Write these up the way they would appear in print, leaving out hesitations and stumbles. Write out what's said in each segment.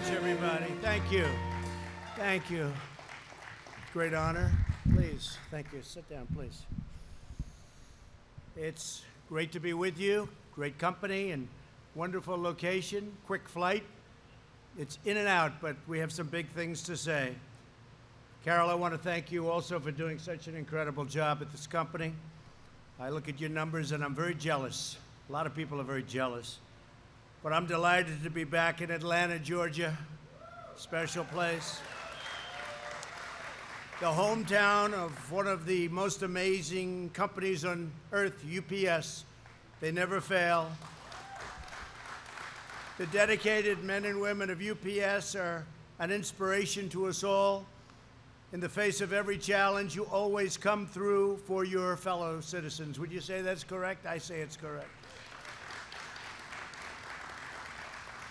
much, everybody. Thank you. Thank you. Great honor. Please, thank you. Sit down, please. It's great to be with you. Great company and wonderful location. Quick flight. It's in and out, but we have some big things to say. Carol, I want to thank you also for doing such an incredible job at this company. I look at your numbers and I'm very jealous. A lot of people are very jealous. But I'm delighted to be back in Atlanta, Georgia. Special place. The hometown of one of the most amazing companies on earth, UPS. They never fail. The dedicated men and women of UPS are an inspiration to us all. In the face of every challenge, you always come through for your fellow citizens. Would you say that's correct? I say it's correct.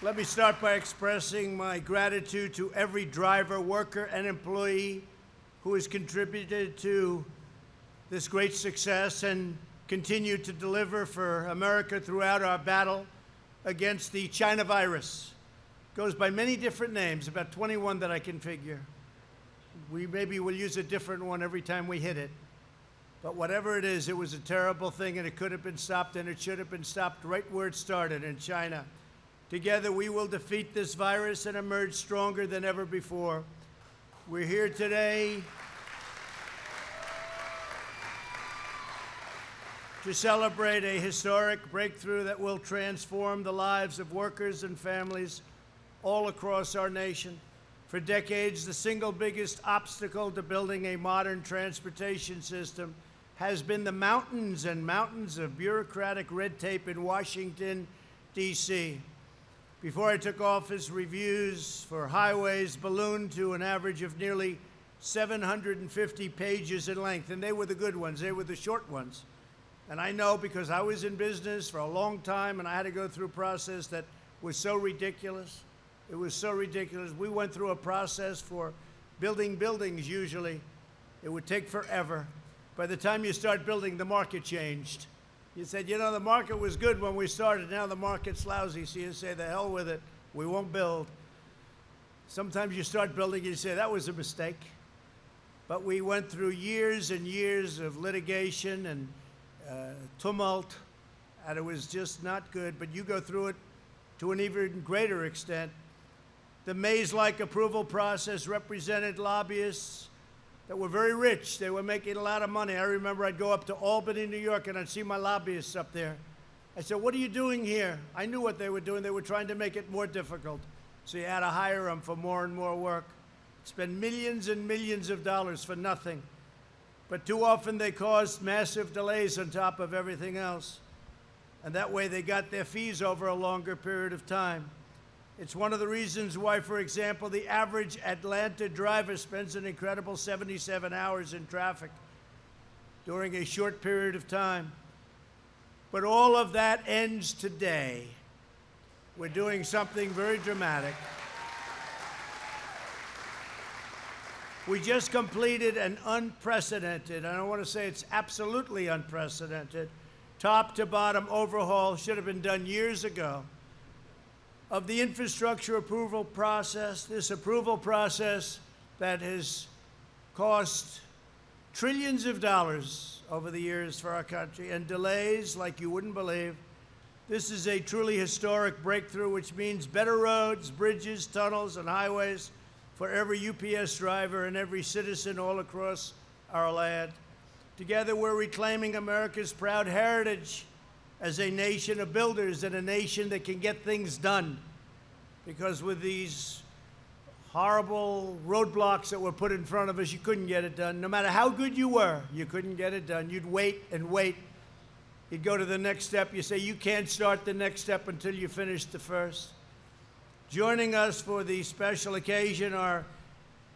Let me start by expressing my gratitude to every driver, worker, and employee who has contributed to this great success and continued to deliver for America throughout our battle against the China virus. It goes by many different names, about 21 that I can figure. We maybe will use a different one every time we hit it. But whatever it is, it was a terrible thing, and it could have been stopped, and it should have been stopped right where it started, in China. Together, we will defeat this virus and emerge stronger than ever before. We're here today to celebrate a historic breakthrough that will transform the lives of workers and families all across our nation. For decades, the single biggest obstacle to building a modern transportation system has been the mountains and mountains of bureaucratic red tape in Washington, D.C. Before I took office, reviews for highways ballooned to an average of nearly 750 pages in length, and they were the good ones. They were the short ones. And I know because I was in business for a long time, and I had to go through a process that was so ridiculous. It was so ridiculous. We went through a process for building buildings, usually. It would take forever. By the time you start building, the market changed. You said, you know, the market was good when we started. Now the market's lousy. So you say, the hell with it. We won't build. Sometimes you start building and you say, that was a mistake. But we went through years and years of litigation and tumult, and it was just not good. But you go through it to an even greater extent. The maze-like approval process represented lobbyists that were very rich. They were making a lot of money. I remember I'd go up to Albany, New York, and I'd see my lobbyists up there. I said, what are you doing here? I knew what they were doing. They were trying to make it more difficult. So you had to hire them for more and more work. Spend millions and millions of dollars for nothing. But too often they caused massive delays on top of everything else. And that way they got their fees over a longer period of time. It's one of the reasons why, for example, the average Atlanta driver spends an incredible 77 hours in traffic during a short period of time. But all of that ends today. We're doing something very dramatic. We just completed an unprecedented, and I want to say it's absolutely unprecedented, top-to-bottom overhaul, should have been done years ago, of the infrastructure approval process, this approval process that has cost trillions of dollars over the years for our country and delays like you wouldn't believe. This is a truly historic breakthrough, which means better roads, bridges, tunnels, and highways for every UPS driver and every citizen all across our land. Together, we're reclaiming America's proud heritage as a nation of builders and a nation that can get things done. Because with these horrible roadblocks that were put in front of us, you couldn't get it done. No matter how good you were, you couldn't get it done. You'd wait and wait. You'd go to the next step. You say, you can't start the next step until you finish the first. Joining us for the special occasion are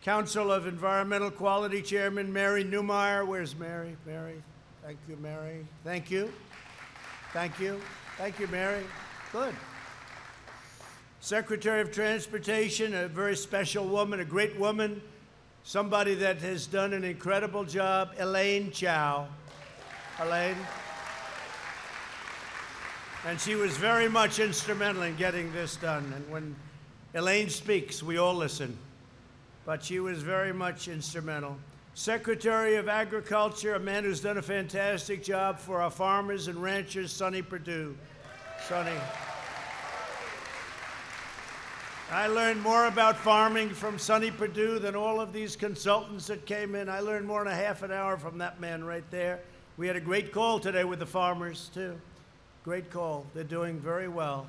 Council of Environmental Quality Chairman Mary Neumeyer. Where's Mary? Mary. Thank you, Mary. Thank you. Thank you. Thank you, Mary. Good. Secretary of Transportation, a very special woman, a great woman, somebody that has done an incredible job, Elaine Chao. Elaine. And she was very much instrumental in getting this done. And when Elaine speaks, we all listen, but she was very much instrumental. Secretary of Agriculture, a man who's done a fantastic job for our farmers and ranchers, Sonny Perdue. Sonny. I learned more about farming from Sonny Perdue than all of these consultants that came in. I learned more in a half an hour from that man right there. We had a great call today with the farmers, too. Great call. They're doing very well.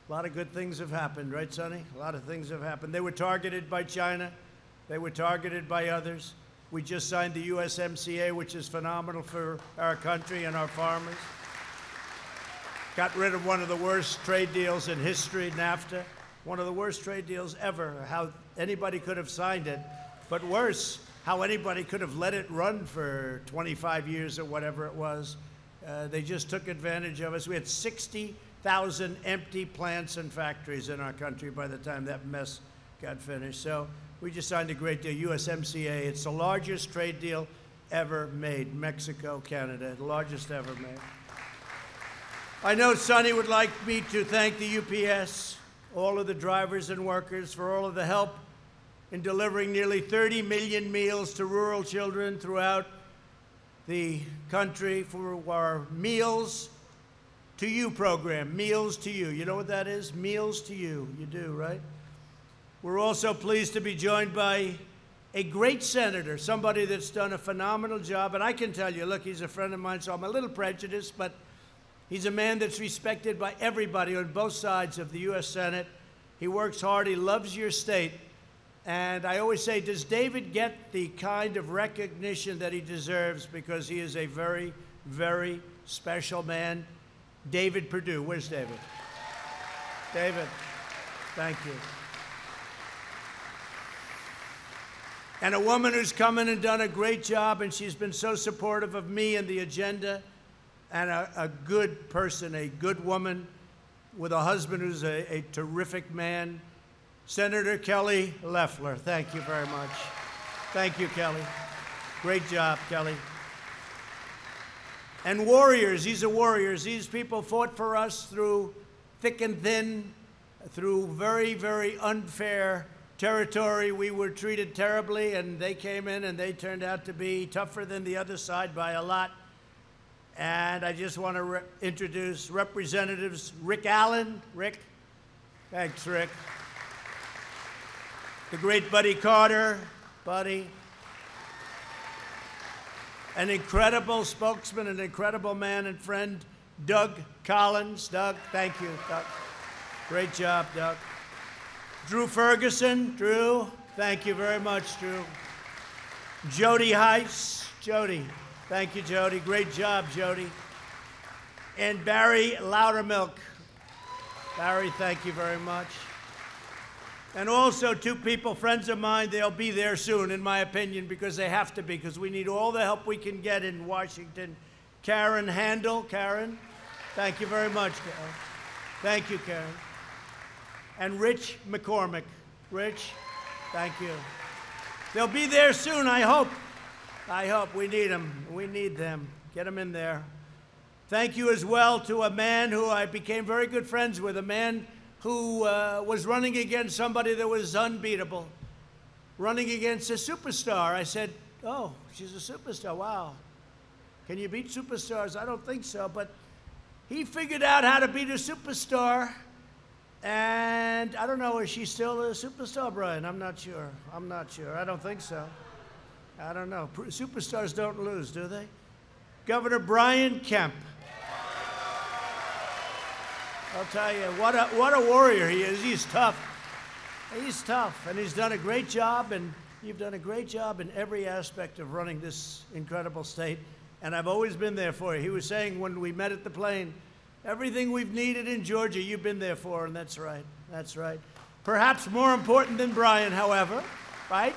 A lot of good things have happened, right, Sonny? A lot of things have happened. They were targeted by China. They were targeted by others. We just signed the USMCA, which is phenomenal for our country and our farmers. Got rid of one of the worst trade deals in history, NAFTA. One of the worst trade deals ever. How anybody could have signed it, but worse, how anybody could have let it run for 25 years or whatever it was. They just took advantage of us. We had 60,000 empty plants and factories in our country by the time that mess got finished. So we just signed a great deal, USMCA. It's the largest trade deal ever made, Mexico, Canada, the largest ever made. I know Sonny would like me to thank the UPS, all of the drivers and workers for all of the help in delivering nearly 30 million meals to rural children throughout the country for our Meals to You program, Meals to You. You know what that is? Meals to You. You do, right? We're also pleased to be joined by a great senator, somebody that's done a phenomenal job. And I can tell you, look, he's a friend of mine, so I'm a little prejudiced, but he's a man that's respected by everybody on both sides of the U.S. Senate. He works hard. He loves your state. And I always say, does David get the kind of recognition that he deserves? Because he is a very, very special man. David Perdue. Where's David? David, thank you. And a woman who's come in and done a great job, and she's been so supportive of me and the agenda, and a good person, a good woman, with a husband who's a terrific man, Senator Kelly Loeffler. Thank you very much. Thank you, Kelly. Great job, Kelly. And warriors, these are warriors. These people fought for us through thick and thin, through very, very unfair territory. We were treated terribly, and they came in and they turned out to be tougher than the other side by a lot. And I just want to introduce Representatives Rick Allen. Rick. Thanks, Rick. The great Buddy Carter. Buddy. An incredible spokesman, an incredible man and friend, Doug Collins. Doug, thank you, Doug. Great job, Doug. Drew Ferguson. Drew, thank you very much, Drew. Jody Heiss. Jody. Thank you, Jody. Great job, Jody. And Barry Loudermilk. Barry, thank you very much. And also two people, friends of mine, they'll be there soon, in my opinion, because they have to be, because we need all the help we can get in Washington. Karen Handel. Karen, thank you very much, Karen. Thank you, Karen. And Rich McCormick. Rich, thank you. They'll be there soon, I hope. I hope. We need them. We need them. Get them in there. Thank you as well to a man who I became very good friends with, a man who was running against somebody that was unbeatable, running against a superstar. I said, oh, she's a superstar. Wow. Can you beat superstars? I don't think so. But he figured out how to beat a superstar. And I don't know, is she still a superstar, Brian? I'm not sure. I'm not sure. I don't think so. I don't know. Superstars don't lose, do they? Governor Brian Kemp. I'll tell you, what a warrior he is. He's tough. He's tough, and he's done a great job, and you've done a great job in every aspect of running this incredible state, and I've always been there for you. He was saying when we met at the plane, everything we've needed in Georgia, you've been there for, and that's right. That's right. Perhaps more important than Brian, however, right?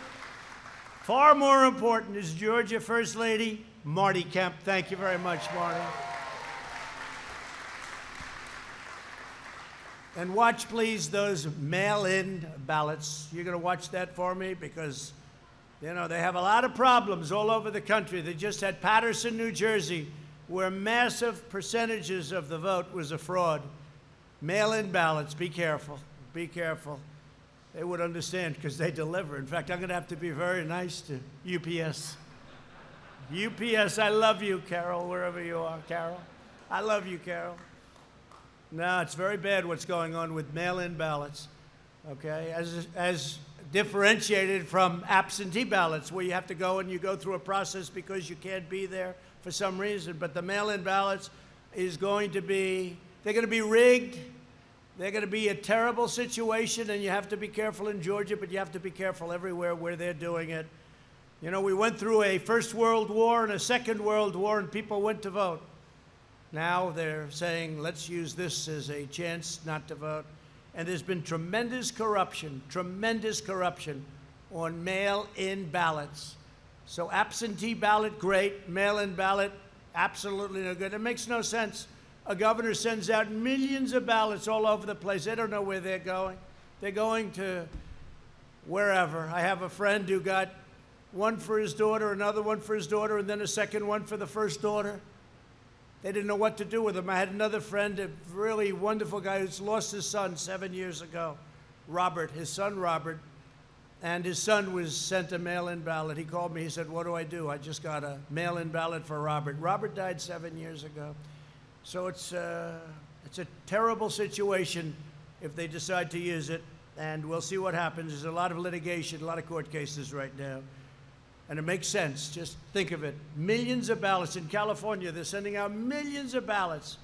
Far more important is Georgia First Lady Marty Kemp. Thank you very much, Marty. And watch, please, those mail-in ballots. You're going to watch that for me because, you know, they have a lot of problems all over the country. They just had Paterson, New Jersey, where massive percentages of the vote was a fraud. Mail-in ballots, be careful, be careful. they would understand because they deliver. In fact, I'm going to have to be very nice to UPS. UPS, I love you, Carol, wherever you are, Carol. I love you, Carol. No, it's very bad what's going on with mail-in ballots, okay, as differentiated from absentee ballots, where you have to go and you go through a process because you can't be there for some reason. But the mail-in ballots is going to be, they're going to be rigged. They're going to be a terrible situation, and you have to be careful in Georgia, but you have to be careful everywhere where they're doing it. You know, we went through a First World War and a Second World War, and people went to vote. Now they're saying, let's use this as a chance not to vote. And there's been tremendous corruption on mail-in ballots. So absentee ballot, great. Mail-in ballot, absolutely no good. It makes no sense. A governor sends out millions of ballots all over the place. They don't know where they're going. They're going to wherever. I have a friend who got one for his daughter, another one for his daughter, and then a second one for the first daughter. They didn't know what to do with them. I had another friend, a really wonderful guy who's lost his son 7 years ago, Robert, his son Robert, and his son was sent a mail-in ballot. He called me, he said, what do? I just got a mail-in ballot for Robert. Robert died 7 years ago. So it's a terrible situation if they decide to use it, and we'll see what happens. There's a lot of litigation, a lot of court cases right now. And it makes sense. Just think of it. Millions of ballots. In California, they're sending out millions of ballots.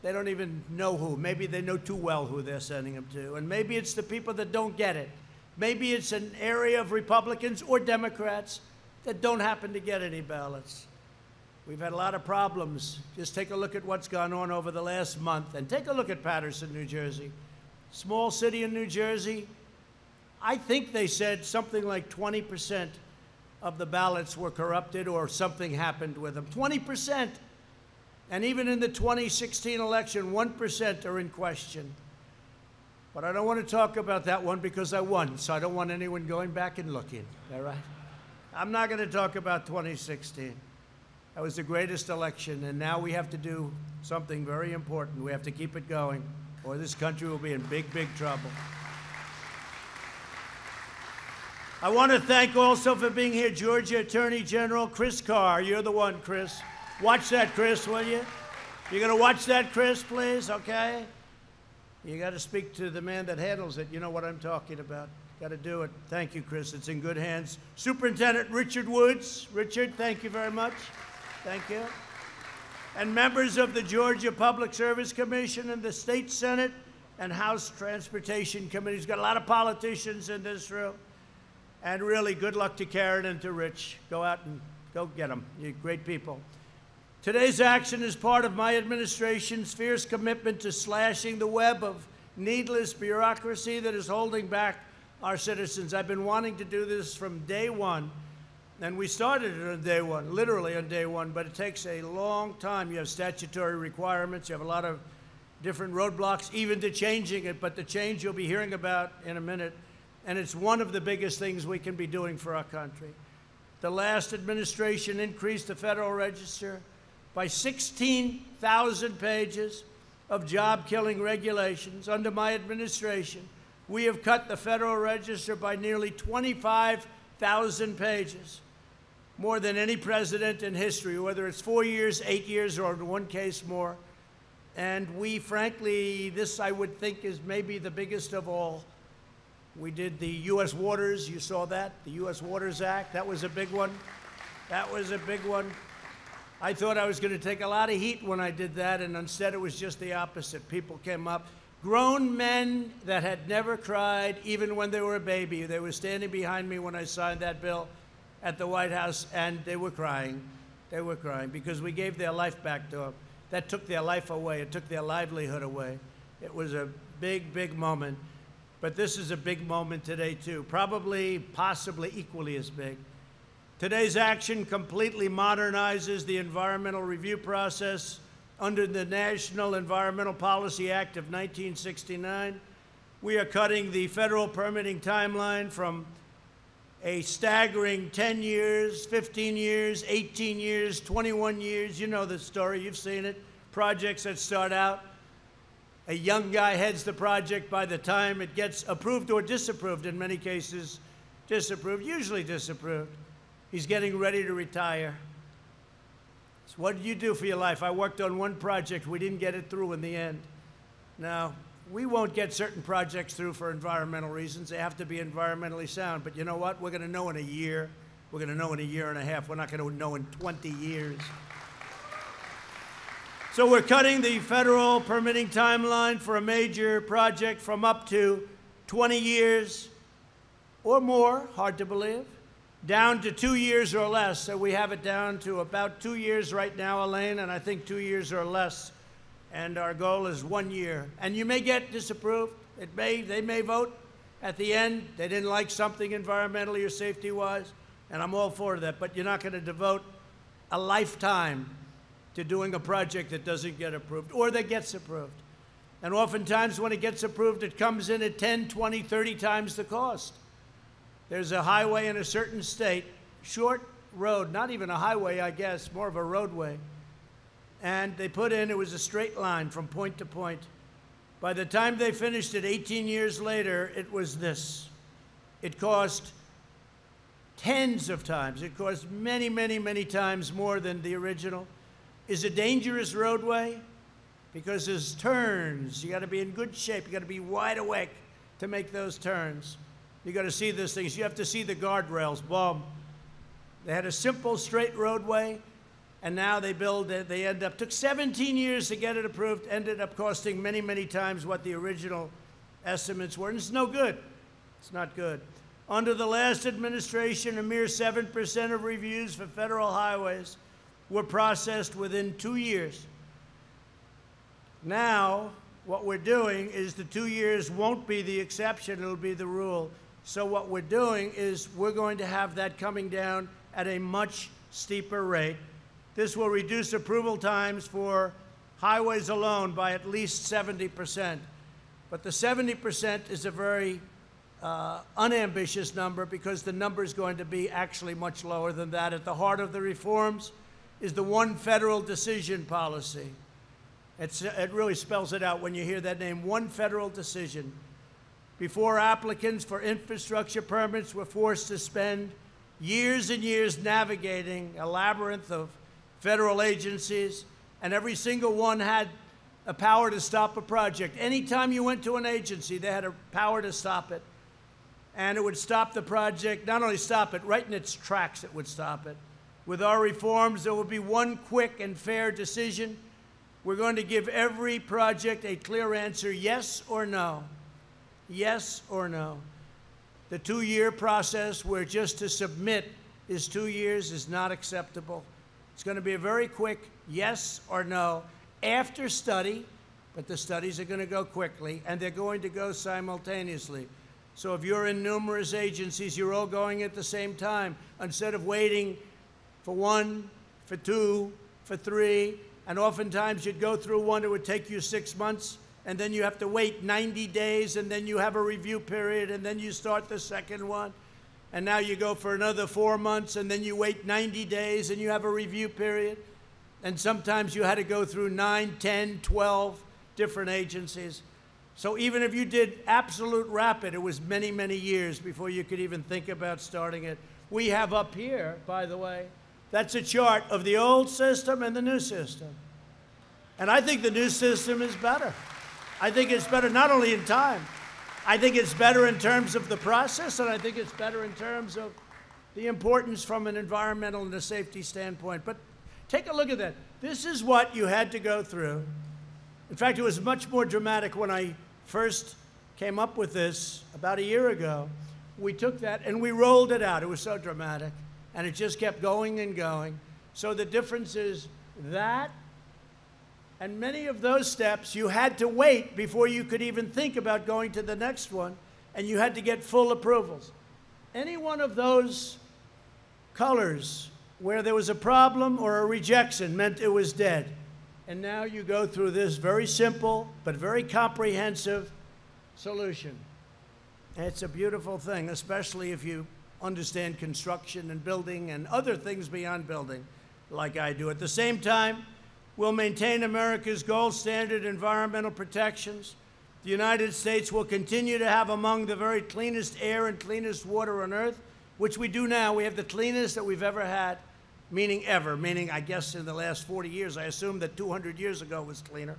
They don't even know who. Maybe they know too well who they're sending them to. And maybe it's the people that don't get it. Maybe it's an area of Republicans or Democrats that don't happen to get any ballots. We've had a lot of problems. Just take a look at what's gone on over the last month. And take a look at Paterson, New Jersey. Small city in New Jersey. I think they said something like 20% of the ballots were corrupted or something happened with them. 20%. And even in the 2016 election, 1% are in question. But I don't want to talk about that one because I won, so I don't want anyone going back and looking, all right? I'm not going to talk about 2016. That was the greatest election, and now we have to do something very important. We have to keep it going, or this country will be in big, big trouble. I want to thank also for being here, Georgia Attorney General Chris Carr. You're the one, Chris. Watch that, Chris, will you? You're going to watch that, Chris, please, okay? You got to speak to the man that handles it. You know what I'm talking about. Got to do it. Thank you, Chris. It's in good hands. Superintendent Richard Woods. Richard, thank you very much. Thank you. And members of the Georgia Public Service Commission and the State Senate and House Transportation Committees. Got a lot of politicians in this room. And really, good luck to Karen and to Rich. Go out and go get them. You're great people. Today's action is part of my administration's fierce commitment to slashing the web of needless bureaucracy that is holding back our citizens. I've been wanting to do this from day one. And we started it on day one, literally on day one, but it takes a long time. You have statutory requirements. You have a lot of different roadblocks, even to changing it. But the change you'll be hearing about in a minute. And it's one of the biggest things we can be doing for our country. The last administration increased the Federal Register by 16,000 pages of job-killing regulations. Under my administration, we have cut the Federal Register by nearly 25,000 pages, more than any president in history, whether it's 4 years, 8 years, or in one case more. And we, frankly, this I would think is maybe the biggest of all. We did the U.S. Waters, you saw that, the U.S. Waters Act. That was a big one. That was a big one. I thought I was going to take a lot of heat when I did that, and instead it was just the opposite. People came up, grown men that had never cried, even when they were a baby. They were standing behind me when I signed that bill at the White House, and they were crying. They were crying because we gave their life back to them. That took their life away. It took their livelihood away. It was a big, big moment. But this is a big moment today, too, probably, possibly equally as big. Today's action completely modernizes the environmental review process under the National Environmental Policy Act of 1969. We are cutting the federal permitting timeline from a staggering 10 years, 15 years, 18 years, 21 years. You know the story. You've seen it. Projects that start out A young guy heads the project. By the time it gets approved or disapproved, in many cases disapproved, usually disapproved, he's getting ready to retire. So what did you do for your life? I worked on one project. We didn't get it through in the end. Now, we won't get certain projects through for environmental reasons. They have to be environmentally sound. But you know what? We're going to know in a year. We're going to know in a year and a half. We're not going to know in 20 years. So we're cutting the federal permitting timeline for a major project from up to 20 years or more, hard to believe, down to 2 years or less. So we have it down to about 2 years right now, Elaine, and I think 2 years or less. And our goal is 1 year. And you may get disapproved. They may vote at the end. They didn't like something environmentally or safety-wise, and I'm all for that. But you're not going to devote a lifetime to doing a project that doesn't get approved or that gets approved. And oftentimes when it gets approved, it comes in at 10, 20, 30 times the cost. There's a highway in a certain state, short road, not even a highway, I guess, more of a roadway. And they put in, it was a straight line from point to point. By the time they finished it 18 years later, it was this. It cost tens of times. It cost many, many, many times more than the original. Is a dangerous roadway because there's turns. You got to be in good shape. You got to be wide awake to make those turns. You got to see those things. You have to see the guardrails. Boom. They had a simple straight roadway, and now they build it. They end up, took 17 years to get it approved, ended up costing many, many times what the original estimates were, and it's no good. It's not good. Under the last administration, a mere 7% of reviews for federal highways were processed within 2 years. Now, what we're doing is the 2 years won't be the exception, it'll be the rule. So what we're doing is we're going to have that coming down at a much steeper rate. This will reduce approval times for highways alone by at least 70%. But the 70% is a very unambitious number because the number is going to be actually much lower than that. At the heart of the reforms is the one federal decision policy. It really spells it out when you hear that name, one federal decision. Before, applicants for infrastructure permits were forced to spend years and years navigating a labyrinth of federal agencies, and every single one had a power to stop a project. Anytime you went to an agency, they had a power to stop it. And it would stop the project, not only stop it, right in its tracks it would stop it. With our reforms, there will be one quick and fair decision. We're going to give every project a clear answer, yes or no. Yes or no. The 2-year process where just to submit is 2 years is not acceptable. It's going to be a very quick yes or no after study, but the studies are going to go quickly, and they're going to go simultaneously. So if you're in numerous agencies, you're all going at the same time. Instead of waiting for 1, for 2, for 3, and oftentimes you'd go through one, it would take you 6 months, and then you have to wait 90 days, and then you have a review period, and then you start the second one. And now you go for another 4 months, and then you wait 90 days, and you have a review period. And sometimes you had to go through 9, 10, 12 different agencies. So even if you did absolute rapid, it was many, many years before you could even think about starting it. We have up here, by the way, that's a chart of the old system and the new system. And I think the new system is better. I think it's better not only in time, I think it's better in terms of the process, and I think it's better in terms of the importance from an environmental and a safety standpoint. But take a look at that. This is what you had to go through. In fact, it was much more dramatic when I first came up with this about a year ago. We took that and we rolled it out. It was so dramatic. And it just kept going and going. So the difference is that, and many of those steps you had to wait before you could even think about going to the next one, and you had to get full approvals. Any one of those colors where there was a problem or a rejection meant it was dead. And now you go through this very simple but very comprehensive solution. And it's a beautiful thing, especially if you understand construction and building and other things beyond building like I do. At the same time, We'll maintain America's gold standard environmental protections. The United States will continue to have among the very cleanest air and cleanest water on earth, which we do now. We have the cleanest that we've ever had, meaning ever, meaning I guess in the last 40 years. I assume that 200 years ago was cleaner.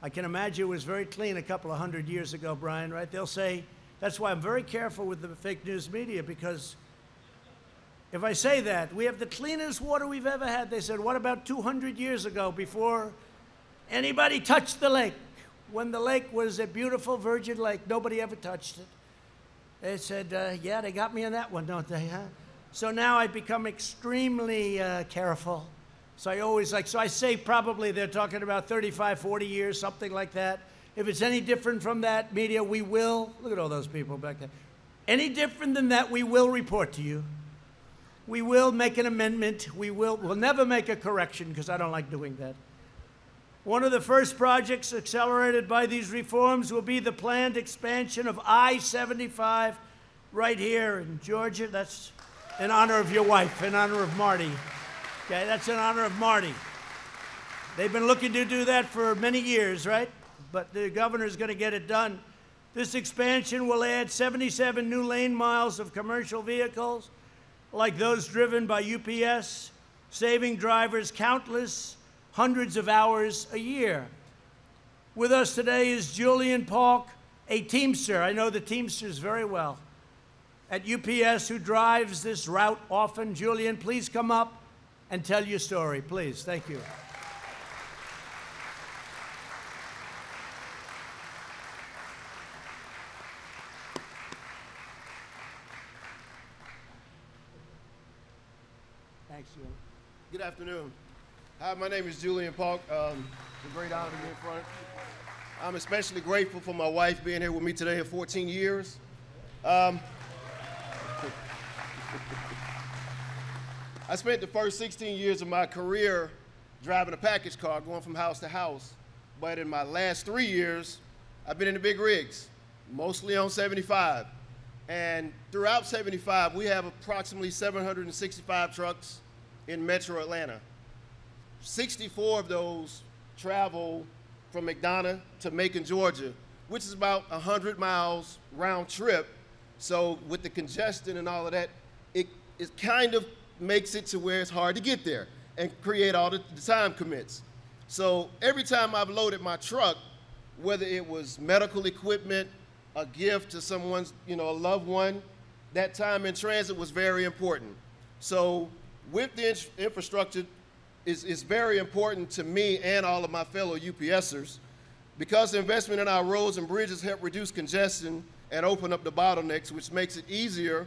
I can imagine it was very clean a couple of hundred years ago, Brian, right? They'll say, that's why I'm very careful with the fake news media, because if I say that, we have the cleanest water we've ever had, they said, what about 200 years ago before anybody touched the lake? When the lake was a beautiful virgin lake, nobody ever touched it. They said, yeah, they got me on that one, don't they, huh? So now I've become extremely careful. So I say probably they're talking about 35, 40 years, something like that. If it's any different from that, media, we will, look at all those people back there. Any different than that, we will report to you. We will make an amendment. We'll never make a correction, because I don't like doing that. One of the first projects accelerated by these reforms will be the planned expansion of I-75 right here in Georgia. That's in honor of your wife, in honor of Marty. Okay, that's in honor of Marty. They've been looking to do that for many years, right? But the governor's going to get it done. This expansion will add 77 new lane miles of commercial vehicles, like those driven by UPS, saving drivers countless hundreds of hours a year. With us today is Julian Polk, a Teamster. I know the Teamsters very well at UPS, who drives this route often. Julian, please come up and tell your story, please. Thank you. Thanks, Julian. Good afternoon. Hi, my name is Julian Polk. It's a great honor to be in front. I'm especially grateful for my wife being here with me today for 14 years. I spent the first 16 years of my career driving a package car, going from house to house. But in my last 3 years, I've been in the big rigs, mostly on 75. And throughout 75, we have approximately 765 trucks in Metro Atlanta. 64 of those travel from McDonough to Macon, Georgia, which is about 100 miles round trip. So with the congestion and all of that, it kind of makes it to where it's hard to get there and create all the time commits. So every time I've loaded my truck, whether it was medical equipment, a gift to someone's, a loved one, that time in transit was very important. So with the infrastructure, is very important to me and all of my fellow UPSers, because the investment in our roads and bridges help reduce congestion and open up the bottlenecks, which makes it easier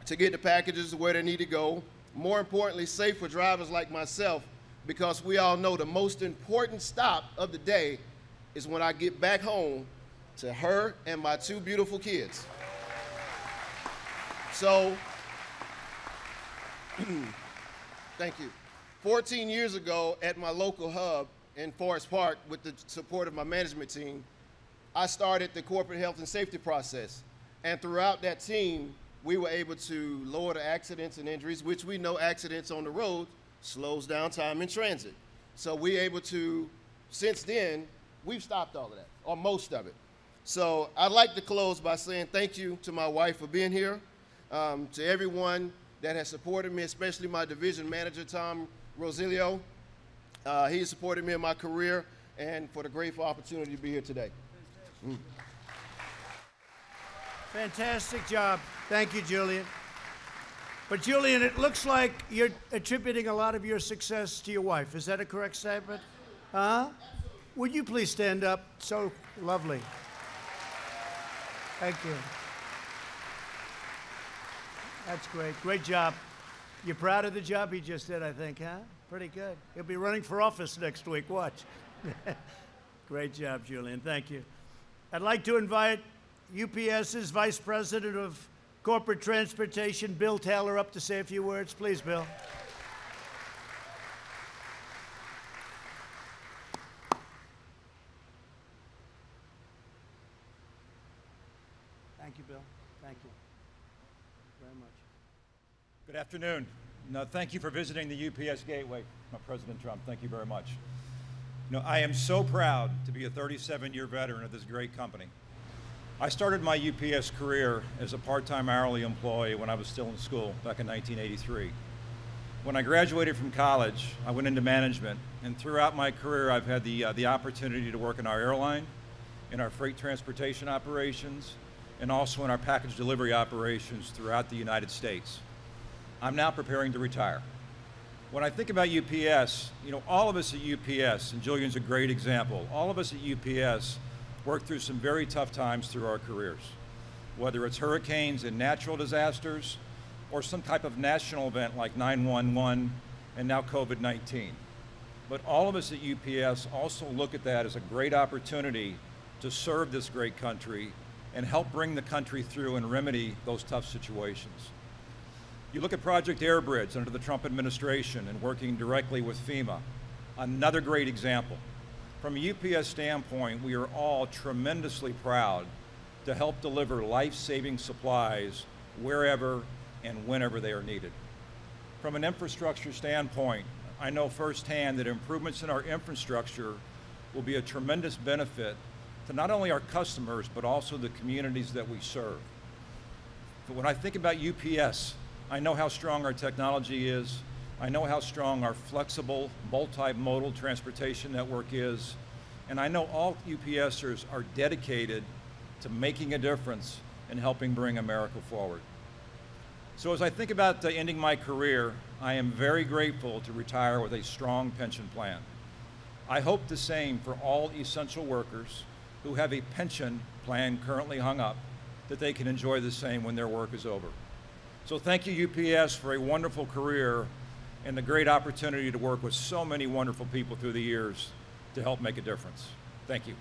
to get the packages where they need to go. More importantly, safe for drivers like myself, because we all know the most important stop of the day is when I get back home to her and my two beautiful kids. So, thank you. 14 years ago at my local hub in Forest Park, with the support of my management team, I started the corporate health and safety process. And throughout that team, we were able to lower the accidents and injuries, which we know accidents on the road slows down time in transit. So we're able to, since then, we've stopped all of that, or most of it. So I'd like to close by saying thank you to my wife for being here, to everyone that has supported me, especially my division manager, Tom Rosilio. He has supported me in my career, and for the grateful opportunity to be here today. Fantastic job. Thank you, Julian. But Julian, it looks like you're attributing a lot of your success to your wife. Is that a correct statement? Huh? Would you please stand up? So lovely. Thank you. That's great. Great job. You're proud of the job he just did, I think, huh? Pretty good. He'll be running for office next week. Watch. Great job, Julian. Thank you. I'd like to invite UPS's Vice President of Corporate Transportation, Bill Taylor, up to say a few words. Please, Bill. Thank you, Bill. Thank you very much. Good afternoon. No, thank you for visiting the UPS Gateway, President Trump. Thank you very much. I am so proud to be a 37-year veteran of this great company. I started my UPS career as a part-time hourly employee when I was still in school back in 1983. When I graduated from college, I went into management, and throughout my career, I've had the opportunity to work in our airline, in our freight transportation operations, and also in our package delivery operations throughout the United States. I'm now preparing to retire. When I think about UPS, all of us at UPS, and Julian's a great example, all of us at UPS worked through some very tough times through our careers, whether it's hurricanes and natural disasters, or some type of national event like 9/11 and now COVID-19. But all of us at UPS also look at that as a great opportunity to serve this great country and help bring the country through and remedy those tough situations. You look at Project Airbridge under the Trump administration and working directly with FEMA, another great example. From a UPS standpoint, we are all tremendously proud to help deliver life-saving supplies wherever and whenever they are needed. From an infrastructure standpoint, I know firsthand that improvements in our infrastructure will be a tremendous benefit to not only our customers, but also the communities that we serve. But when I think about UPS, I know how strong our technology is. I know how strong our flexible, multimodal transportation network is. And I know all UPSers are dedicated to making a difference and helping bring America forward. So as I think about ending my career, I am very grateful to retire with a strong pension plan. I hope the same for all essential workers who have a pension plan currently hung up, that they can enjoy the same when their work is over. So thank you, UPS, for a wonderful career and the great opportunity to work with so many wonderful people through the years to help make a difference. Thank you.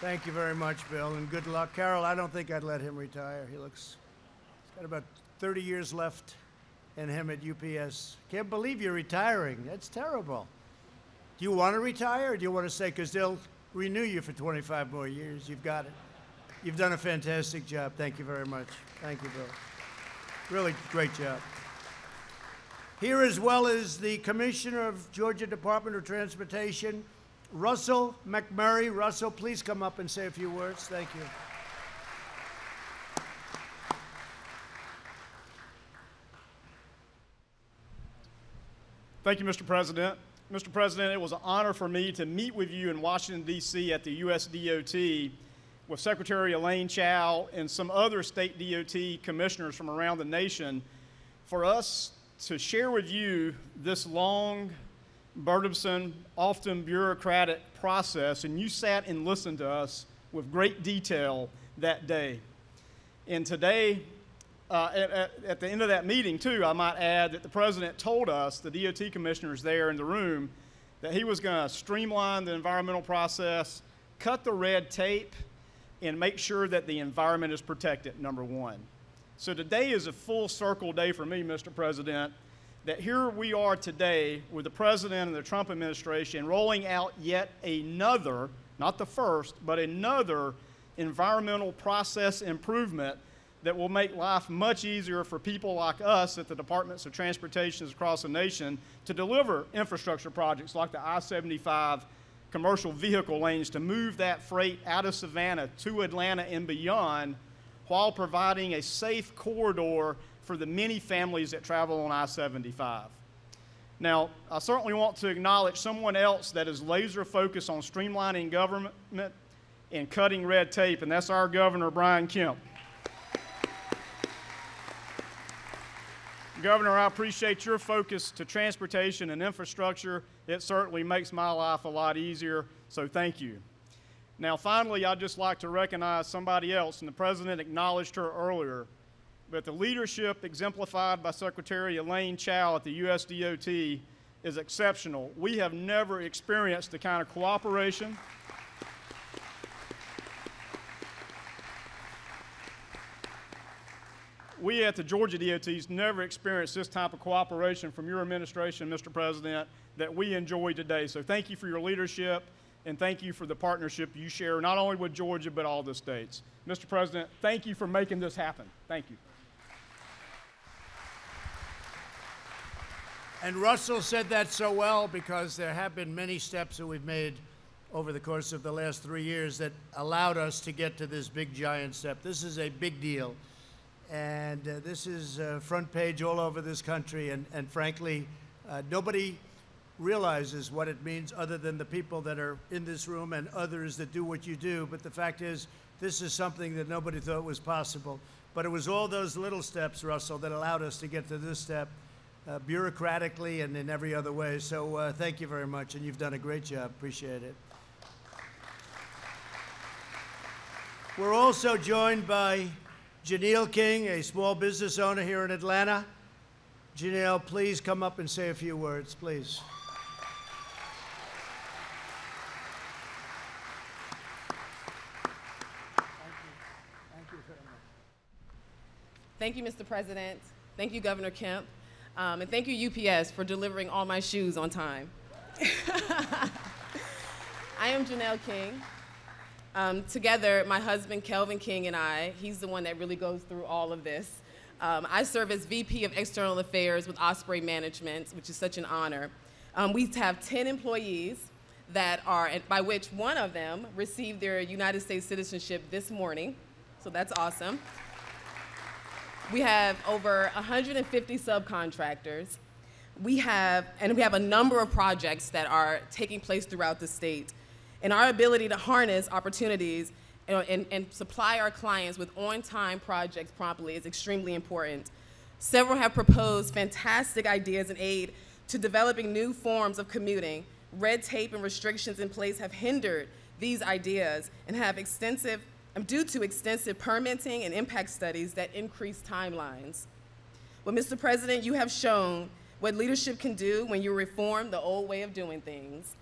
Thank you very much, Bill, and good luck. Carol, I don't think I'd let him retire. He's got about 30 years left in him at UPS. Can't believe you're retiring. That's terrible. Do you want to retire, or do you want to stay? Because they'll renew you for 25 more years. You've got it. You've done a fantastic job. Thank you very much. Thank you, Bill. Really great job. Here, as well as the Commissioner of Georgia Department of Transportation, Russell McMurray. Russell, please come up and say a few words. Thank you. Thank you, Mr. President. Mr. President, it was an honor for me to meet with you in Washington, D.C. at the U.S. DOT with Secretary Elaine Chao and some other state DOT commissioners from around the nation for us to share with you this long, burdensome, often bureaucratic process, and you sat and listened to us with great detail that day. And today, at the end of that meeting, too, I might add that the President told us, the DOT commissioners there in the room, that he was going to streamline the environmental process, cut the red tape, and make sure that the environment is protected, number one. So today is a full circle day for me, Mr. President, that here we are today with the President and the Trump administration rolling out yet another, not the first, but another environmental process improvement that will make life much easier for people like us at the Departments of Transportation across the nation to deliver infrastructure projects like the I-75 commercial vehicle lanes to move that freight out of Savannah to Atlanta and beyond, while providing a safe corridor for the many families that travel on I-75. Now, I certainly want to acknowledge someone else that is laser focused on streamlining government and cutting red tape, and that's our Governor, Brian Kemp. Governor, I appreciate your focus to transportation and infrastructure. It certainly makes my life a lot easier, so thank you. Now, finally, I'd just like to recognize somebody else, and the President acknowledged her earlier, but the leadership exemplified by Secretary Elaine Chao at the U.S. DOT is exceptional. We have never experienced the kind of cooperation we at the Georgia DOT's never experienced this type of cooperation from your administration, Mr. President, that we enjoy today. So thank you for your leadership, and thank you for the partnership you share not only with Georgia, but all the states. Mr. President, thank you for making this happen. Thank you. And Russell said that so well because there have been many steps that we've made over the course of the last 3 years that allowed us to get to this big giant step. This is a big deal. And this is front page all over this country. And frankly, nobody realizes what it means other than the people that are in this room and others that do what you do. But the fact is, this is something that nobody thought was possible. But it was all those little steps, Russell, that allowed us to get to this step, bureaucratically and in every other way. So thank you very much, and you've done a great job. Appreciate it. We're also joined by Janelle King, a small business owner here in Atlanta. Janelle, please come up and say a few words, please. Thank you, Mr. President. Thank you, Governor Kemp. And thank you, UPS, for delivering all my shoes on time. I am Janelle King. Together, my husband, Kelvin King, and I, he's the one that really goes through all of this. I serve as VP of External Affairs with Osprey Management, which is such an honor. We have 10 employees that are, by which one of them received their United States citizenship this morning, so that's awesome. We have over 150 subcontractors. We have a number of projects that are taking place throughout the state. And our ability to harness opportunities and supply our clients with on-time projects promptly is extremely important. Several have proposed fantastic ideas and aid to developing new forms of commuting. Red tape and restrictions in place have hindered these ideas and have due to extensive permitting and impact studies that increase timelines. Well, Mr. President, you have shown what leadership can do when you reform the old way of doing things.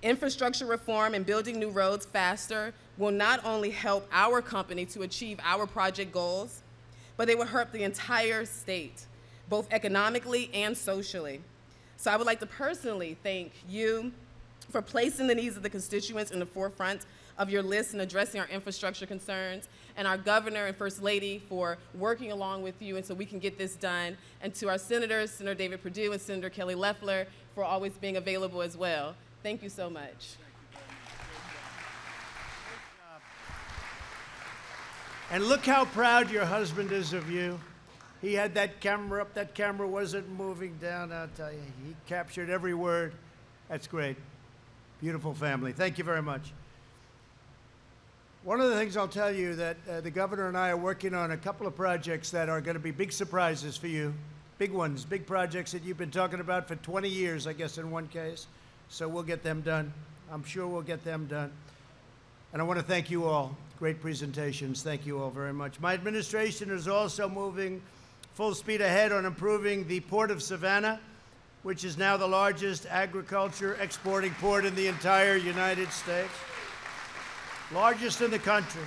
Infrastructure reform and building new roads faster will not only help our company to achieve our project goals, but they will help the entire state, both economically and socially. So I would like to personally thank you for placing the needs of the constituents in the forefront of your list and addressing our infrastructure concerns, and our governor and first lady for working along with you and so we can get this done, and to our senators, Senator David Perdue and Senator Kelly Loeffler, for always being available as well. Thank you so much. And look how proud your husband is of you. He had that camera up. That camera wasn't moving down. I'll tell you, he captured every word. That's great. Beautiful family. Thank you very much. One of the things I'll tell you that the governor and I are working on a couple of projects that are going to be big surprises for you. Big ones, big projects that you've been talking about for 20 years, I guess, in one case. So we'll get them done. I'm sure we'll get them done. And I want to thank you all. Great presentations. Thank you all very much. My administration is also moving full speed ahead on improving the Port of Savannah, which is now the largest agriculture exporting port in the entire United States. Largest in the country.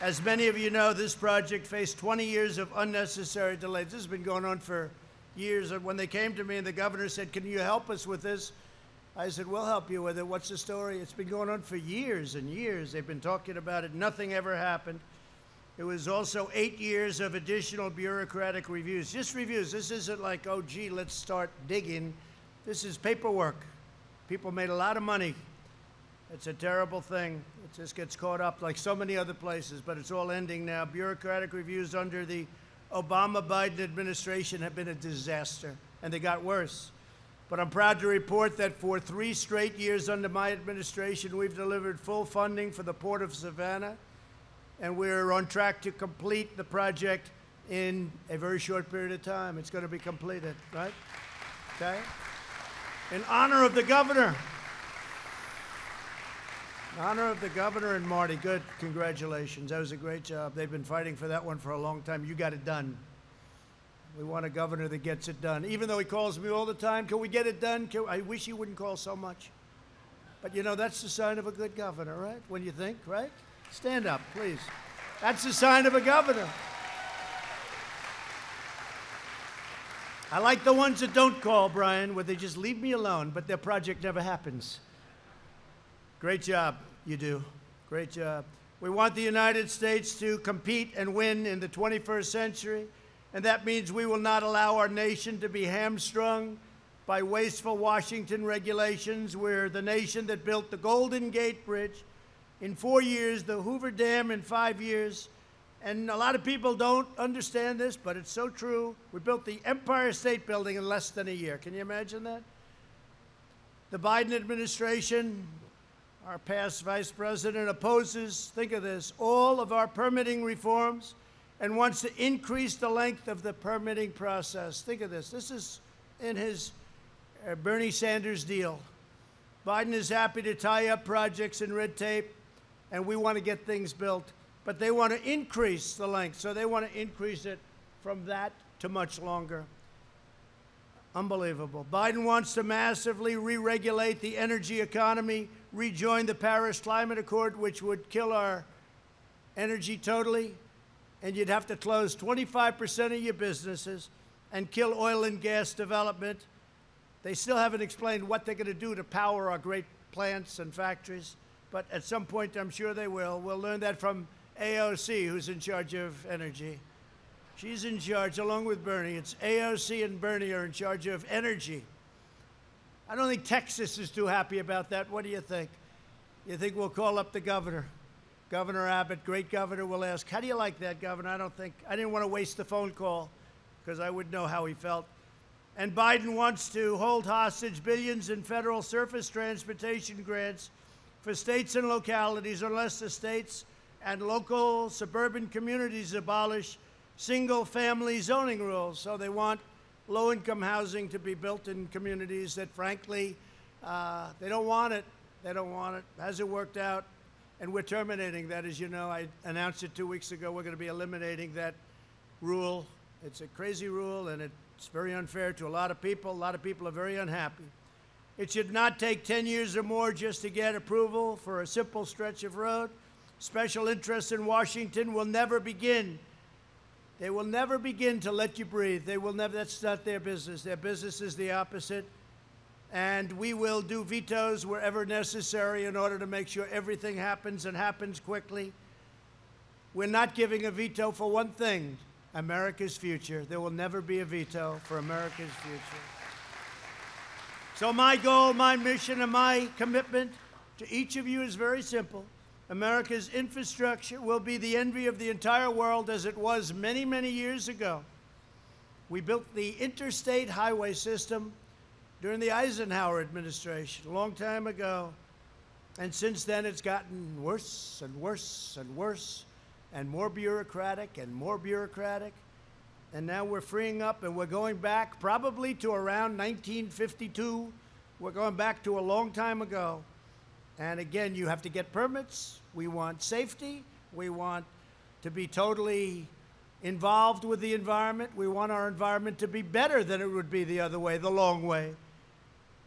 As many of you know, this project faced 20 years of unnecessary delays. This has been going on for years. And when they came to me and the governor said, "Can you help us with this?" I said, "We'll help you with it. What's the story?" It's been going on for years and years. They've been talking about it. Nothing ever happened. It was also 8 years of additional bureaucratic reviews. Just reviews. This isn't like, oh, gee, let's start digging. This is paperwork. People made a lot of money. It's a terrible thing. It just gets caught up like so many other places, but it's all ending now. Bureaucratic reviews under the Obama-Biden administration have been a disaster, and they got worse. But I'm proud to report that for 3 straight years under my administration, we've delivered full funding for the Port of Savannah, and we're on track to complete the project in a very short period of time. It's going to be completed, right? Okay? In honor of the governor. In honor of the governor and Marty. Good. Congratulations. That was a great job. They've been fighting for that one for a long time. You got it done. We want a governor that gets it done. Even though he calls me all the time, can we get it done? I wish he wouldn't call so much. But you know, that's the sign of a good governor, right? When you think, right? Stand up, please. That's the sign of a governor. I like the ones that don't call, Brian, where they just leave me alone, but their project never happens. Great. Great job, you do. Great job. We want the United States to compete and win in the 21st century, and that means we will not allow our nation to be hamstrung by wasteful Washington regulations. We're the nation that built the Golden Gate Bridge in 4 years, the Hoover Dam in 5 years, and a lot of people don't understand this, but it's so true. We built the Empire State Building in less than a year. Can you imagine that? The Biden administration, our past vice president, opposes, think of this, all of our permitting reforms and wants to increase the length of the permitting process. Think of this. This is in his Bernie Sanders deal. Biden is happy to tie up projects in red tape, and we want to get things built. But they want to increase the length, so they want to increase it from that to much longer. Unbelievable. Biden wants to massively re-regulate the energy economy, rejoin the Paris Climate Accord, which would kill our energy totally, and you'd have to close 25% of your businesses and kill oil and gas development. They still haven't explained what they're going to do to power our great plants and factories, but at some point I'm sure they will. We'll learn that from AOC, who's in charge of energy. She's in charge, along with Bernie. It's AOC and Bernie are in charge of energy. I don't think Texas is too happy about that. What do you think? You think we'll call up the governor? Governor Abbott, great governor, will ask, how do you like that, Governor? I didn't want to waste the phone call because I would know how he felt. And Biden wants to hold hostage billions in federal surface transportation grants for states and localities unless the states and local suburban communities abolish single-family zoning rules. So they want low-income housing to be built in communities that, frankly, they don't want it. They don't want it. Hasn't worked out. And we're terminating that. As you know, I announced it 2 weeks ago. We're going to be eliminating that rule. It's a crazy rule, and it's very unfair to a lot of people. A lot of people are very unhappy. It should not take 10 years or more just to get approval for a simple stretch of road. Special interests in Washington will never begin. They will never begin to let you breathe. They will never. That's not their business. Their business is the opposite. And we will do vetoes wherever necessary in order to make sure everything happens and happens quickly. We're not giving a veto for one thing, America's future. There will never be a veto for America's future. So my goal, my mission, and my commitment to each of you is very simple. America's infrastructure will be the envy of the entire world as it was many, many years ago. We built the interstate highway system during the Eisenhower administration, a long time ago. And since then, it's gotten worse and worse and worse, and more bureaucratic and more bureaucratic. And now we're freeing up, and we're going back probably to around 1952. We're going back to a long time ago. And again, you have to get permits. We want safety. We want to be totally involved with the environment. We want our environment to be better than it would be the other way, the long way.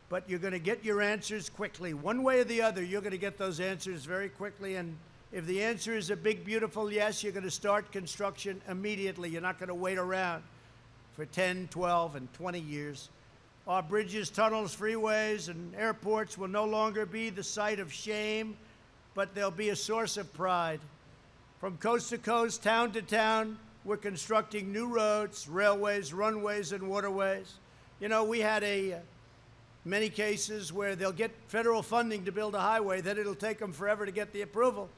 But you're going to get your answers quickly. One way or the other, you're going to get those answers very quickly. And if the answer is a big, beautiful yes, you're going to start construction immediately. You're not going to wait around for 10, 12, and 20 years. Our bridges, tunnels, freeways, and airports will no longer be the site of shame, but they'll be a source of pride. From coast to coast, town to town, we're constructing new roads, railways, runways, and waterways. You know, we had many cases where they'll get federal funding to build a highway, then it'll take them forever to get the approval.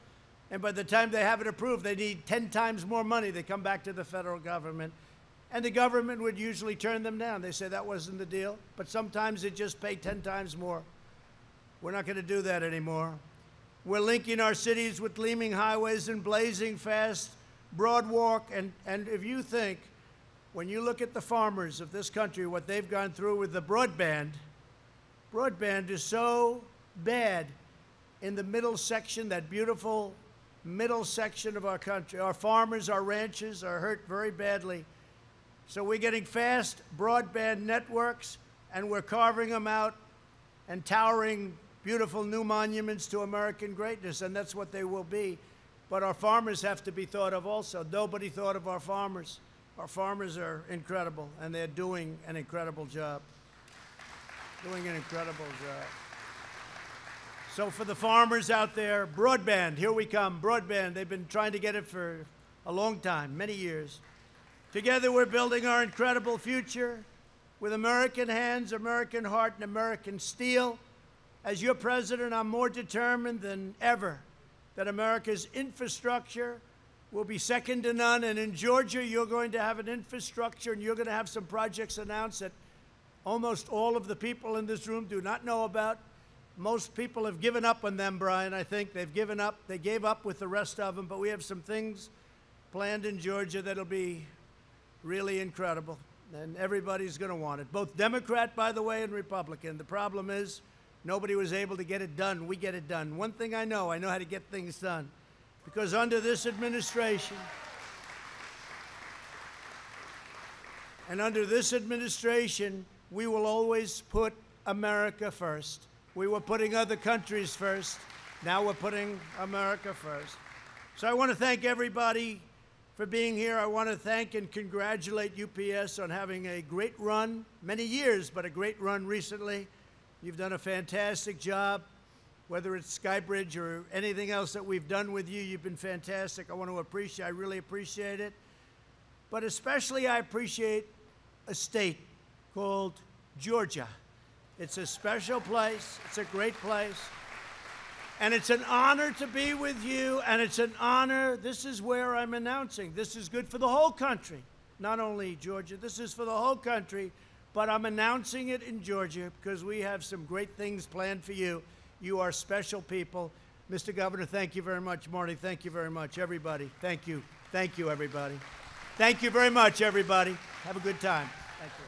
And by the time they have it approved, they need 10 times more money. They come back to the federal government. And the government would usually turn them down. They say that wasn't the deal. But sometimes they just pay 10 times more. We're not going to do that anymore. We're linking our cities with gleaming highways and blazing fast broad walk. And if you think, when you look at the farmers of this country, what they've gone through with the broadband is so bad in the middle section, that beautiful middle section of our country. Our farmers, our ranchers are hurt very badly. So we're getting fast broadband networks, and we're carving them out and towering beautiful new monuments to American greatness, and that's what they will be. But our farmers have to be thought of also. Nobody thought of our farmers. Our farmers are incredible, and they're doing an incredible job. Doing an incredible job. So for the farmers out there, broadband, here we come, broadband. They've been trying to get it for a long time, many years. Together we're building our incredible future with American hands, American heart, and American steel. As your president, I'm more determined than ever that America's infrastructure will be second to none. And in Georgia, you're going to have an infrastructure, and you're going to have some projects announced that almost all of the people in this room do not know about. Most people have given up on them, Brian. I think they've given up. They gave up with the rest of them, but we have some things planned in Georgia that'll be really incredible, and everybody's going to want it, both Democrat, by the way, and Republican. The problem is nobody was able to get it done. We get it done. One thing I know how to get things done, because under this administration, we will always put America first. We were putting other countries first. Now we're putting America first. So I want to thank everybody for being here. I want to thank and congratulate UPS on having a great run, many years, but a great run recently. You've done a fantastic job. Whether it's Skybridge or anything else that we've done with you, you've been fantastic. I really appreciate it. But especially I appreciate a state called Georgia. It's a special place. It's a great place. And it's an honor to be with you, and it's an honor. This is where I'm announcing. This is good for the whole country, not only Georgia. This is for the whole country, but I'm announcing it in Georgia because we have some great things planned for you. You are special people. Mr. Governor, thank you very much. Marty, thank you very much. Everybody, thank you. Thank you, everybody. Thank you very much, everybody. Have a good time. Thank you.